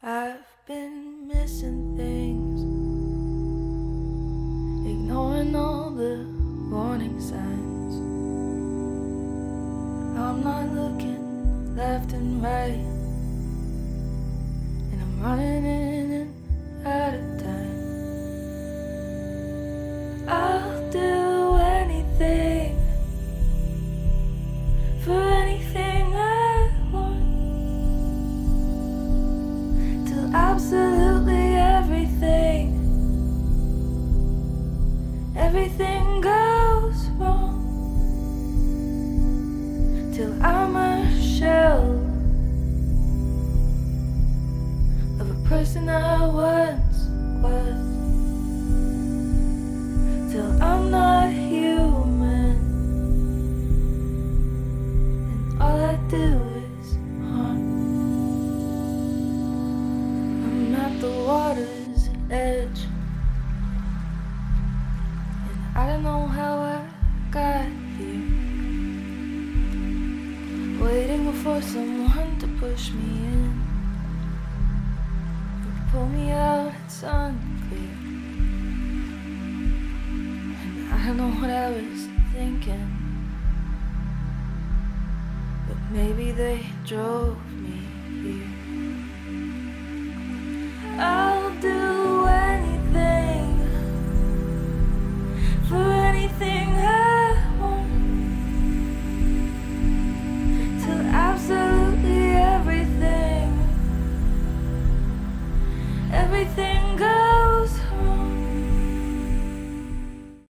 I've been missing things, ignoring all the warning signs. I'm not looking left and right, and I'm running in and out of time. I'll do anything for anything I want, till absolutely everything goes wrong, till I'm a shell of a person I once was, till I'm not human and all I do is harm. I'm at the water's edge, and I don't know how I got here, waiting for someone to push me in, but pull me out, it's unclear. And I don't know what I was thinking, but maybe they drove me here. I'll do anything for anything